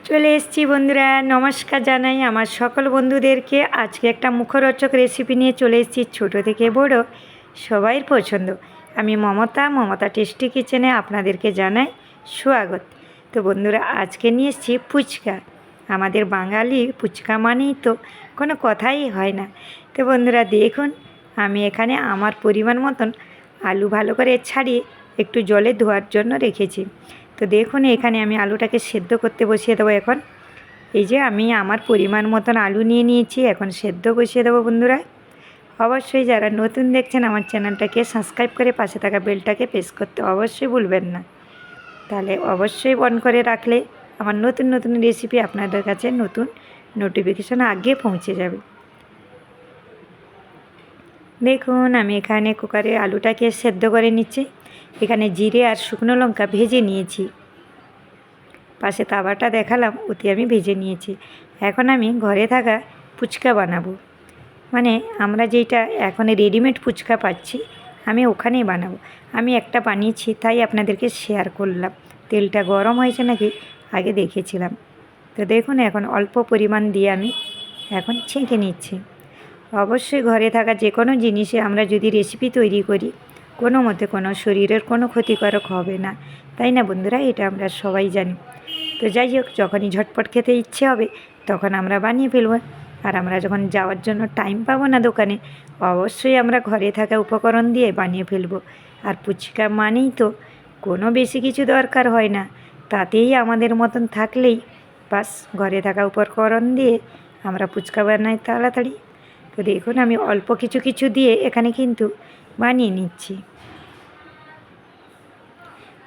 চলে এসেছি বন্ধুরা, নমস্কার জানাই আমার সকল বন্ধুদেরকে। আজকে একটা মুখরোচক রেসিপি নিয়ে চলে এসেছি, ছোটো থেকে বড় সবাইয়ের পছন্দ। আমি মমতা টেস্টি কিচেনে আপনাদেরকে জানাই স্বাগত। তো বন্ধুরা, আজকে নিয়ে এসেছি ফুচকা। আমাদের বাঙালি ফুচকা মানেই তো কোনো কথাই হয় না। তো বন্ধুরা দেখুন, আমি এখানে আমার পরিমাণ মতন আলু ভালো করে ছাড়িয়ে একটু জলে ধোয়ার জন্য রেখেছি। তো দেখুন, এখানে আমি আলুটাকে সেদ্ধ করতে বসিয়ে দেবো। এখন এই যে আমি আমার পরিমাণ মতন আলু নিয়ে নিয়েছি, এখন সেদ্ধ বসিয়ে দেবো। বন্ধুরা অবশ্যই যারা নতুন দেখছেন আমার চ্যানেলটাকে সাবস্ক্রাইব করে পাশে থাকা বেলটাকে প্রেস করতে অবশ্যই ভুলবেন না। তাহলে অবশ্যই অন করে রাখলে আমার নতুন নতুন রেসিপি আপনাদের কাছে নতুন নোটিফিকেশন আগে পৌঁছে যাবে। দেখুন, আমি এখানে কুকারে আলুটাকে সেদ্ধ করে নিচ্ছি। এখানে জিরে আর শুকনো লঙ্কা ভেজে নিয়েছি, পাশে তাওয়াটা দেখালাম, ওতে আমি ভেজে নিয়েছি। এখন আমি ঘরে থাকা ফুচকা বানাবো, মানে আমরা যেটা এখন রেডিমেড ফুচকা পাচ্ছি আমি ওখানেই বানাবো। আমি একটা বানিয়েছি, তাই আপনাদেরকে শেয়ার করলাম। তেলটা গরম হয়েছে নাকি আগে দেখেছিলাম। তো দেখুন, এখন অল্প পরিমাণ দিয়ে আমি এখন ছেঁকে নিচ্ছি। অবশ্যই ঘরে থাকা যে কোনো জিনিসে আমরা যদি রেসিপি তৈরি করি কোনো মতে কোনো শরীরের কোনো ক্ষতিকারক হবে না, তাই না বন্ধুরা? এটা আমরা সবাই জানি। তো যাই হোক, যখনই ঝটপট খেতে ইচ্ছে হবে তখন আমরা বানিয়ে ফেলব। আর আমরা যখন যাওয়ার জন্য টাইম পাবো না দোকানে, অবশ্যই আমরা ঘরে থাকা উপকরণ দিয়ে বানিয়ে ফেলব। আর ফুচকা মানেই তো কোনো বেশি কিছু দরকার হয় না, তাতেই আমাদের মতন থাকলেই বাস ঘরে থাকা উপকরণ দিয়ে আমরা ফুচকা বানাই তাড়াতাড়ি। তো দেখুন, আমি অল্প কিছু দিয়ে এখানে কিন্তু বানিয়ে নিচ্ছি।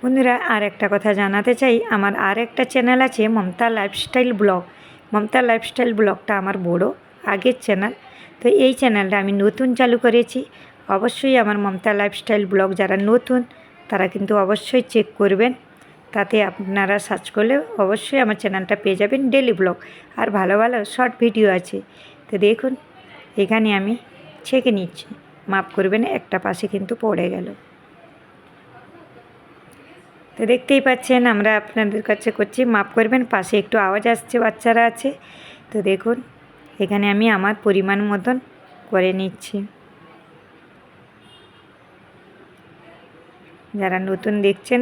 বন্ধুরা আর একটা কথা জানাতে চাই, আমার আর একটা চ্যানেল আছে Mamata lifestyle blog. Mamata lifestyle ব্লগটা আমার বড় আগের চ্যানেল। তো এই চ্যানেলটা আমি নতুন চালু করেছি। অবশ্যই আমার মমতা লাইফস্টাইল ব্লগ যারা নতুন তারা কিন্তু অবশ্যই চেক করবেন। তাতে আপনারা সার্চ করলে অবশ্যই আমার চ্যানেলটা পেয়ে যাবেন। ডেলি ব্লগ আর ভালো ভালো শর্ট ভিডিও আছে। তো দেখুন, এখানে আমি ছেঁকে নিচ্ছি। মাপ করবেন, একটা পাশে কিন্তু পড়ে গেল। তো দেখতেই পাচ্ছেন, আমরা আপনাদের কাছে করছি, মাপ করবেন, পাশে একটু আওয়াজ আসছে, বাচ্চারা আছে। তো দেখুন, এখানে আমি আমার পরিমাণ মতন করে নিচ্ছি। যারা নতুন দেখছেন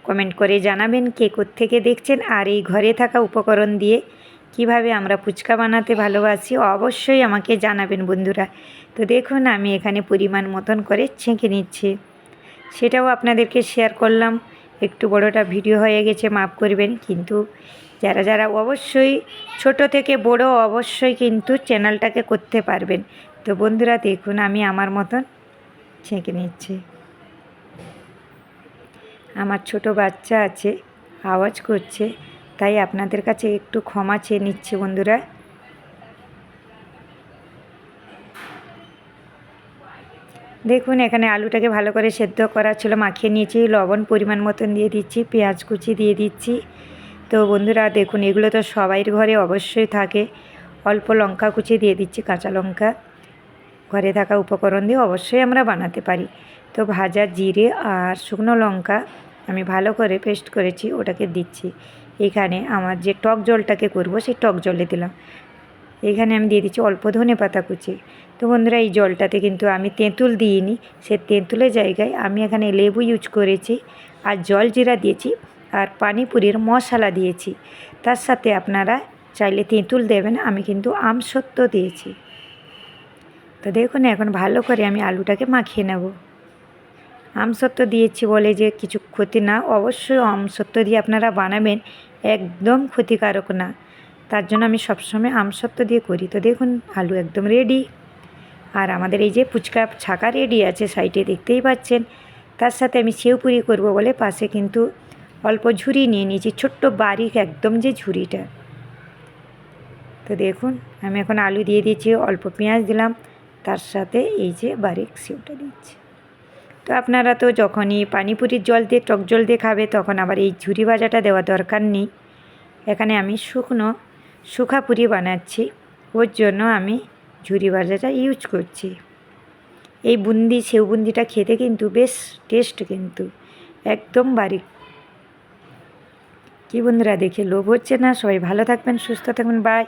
কমেন্ট করে জানাবেন কে কোত্থেকে দেখছেন, আর এই ঘরে থাকা উপকরণ দিয়ে কিভাবে আমরা ফুচকা বানাতে ভালোবাসি অবশ্যই আমাকে জানাবেন বন্ধুরা। তো দেখুন, আমি এখানে পরিমাণ মতন করে ছেঁকে নিচ্ছি, সেটাও আপনাদেরকে শেয়ার করলাম। একটু বড়টা ভিডিও হয়ে গেছে, মাফ করবেন। কিন্তু যারা অবশ্যই ছোট থেকে বড় অবশ্যই কিন্তু চ্যানেলটাকে করতে পারবেন। তো বন্ধুরা দেখুন, আমি আমার মতন ছেঁকে নিচ্ছি। আমার ছোট বাচ্চা আছে, আওয়াজ করছে, তাই আপনাদের কাছে একটু ক্ষমা চেয়ে নিচ্ছি বন্ধুরা। দেখুন, এখানে আলুটাকে ভালো করে সেদ্ধ করা ছিল, মাখিয়ে নিয়েছি, লবণ পরিমাণ মতন দিয়ে দিচ্ছি, পেঁয়াজ কুচি দিয়ে দিচ্ছি। তো বন্ধুরা দেখুন, এগুলো তো সবাইয়ের ঘরে অবশ্যই থাকে। অল্প লঙ্কা কুচি দিয়ে দিচ্ছি, কাঁচা লঙ্কা। ঘরে থাকা উপকরণ দিয়ে অবশ্যই আমরা বানাতে পারি। তো ভাজা জিরে আর শুকনো লঙ্কা আমি ভালো করে পেস্ট করেছি, ওটাকে দিচ্ছি। এখানে আমার যে টক জলটাকে করব সেই টক জলে দিলাম। এখানে আমি দিয়ে দিচ্ছি অল্প ধনে পাতা কুচি। তো বন্ধুরা, এই জলটাতে কিন্তু আমি তেঁতুল দিইনি, সে তেঁতুলের জায়গায় আমি এখানে লেবু ইউজ করেছি, আর জল জিরা দিয়েছি, আর পানিপুরির মশলা দিয়েছি। তার সাথে আপনারা চাইলে তেঁতুল দেবেন, আমি কিন্তু আমসত্ত্ব দিয়েছি। তো দেখুন, এখন ভালো করে আমি আলুটাকে মাখিয়ে নেব। আমসত্ত্ব দিয়েছি বলে যে কিছু ক্ষতি না, অবশ্যই আমসত্ত্ব দিয়ে আপনারা বানাবেন, একদম ক্ষতিকারক না। তার জন্য আমি সবসময় আমসত্ত্ব দিয়ে করি। তো দেখুন, আলু একদম রেডি, আর আমাদের এই যে ফুচকা ছাকা রেডি আছে সাইডে, দেখতেই পাচ্ছেন। তার সাথে আমি সেউপুরি করব বলে পাশে কিন্তু অল্প ঝুরি নিয়ে নিয়েছি, ছোট্ট বারিক একদম যে ঝুরিটা। তো দেখুন, আমি এখন আলু দিয়ে দিয়েছি, অল্প পেঁয়াজ দিলাম, তার সাথে এই যে বারিক সেউটা দিচ্ছি। তো আপনারা তো যখনই পানিপুরির জল দিয়ে টক জল দিয়ে খাবে তখন আবার এই ঝুরি ভাজাটা দেওয়া দরকার নেই। এখানে আমি শুকা পুরি বানাচ্ছি, ওর জন্য আমি ঝুরি ভাজাটা ইউজ করছি। এই বুন্দি সেউ বুন্দিটা খেতে কিন্তু বেশ টেস্ট, কিন্তু একদম বাড়ি। কি বন্ধুরা, দেখে লোভ হচ্ছে না? সবাই ভালো থাকবেন, সুস্থ থাকবেন, বাই।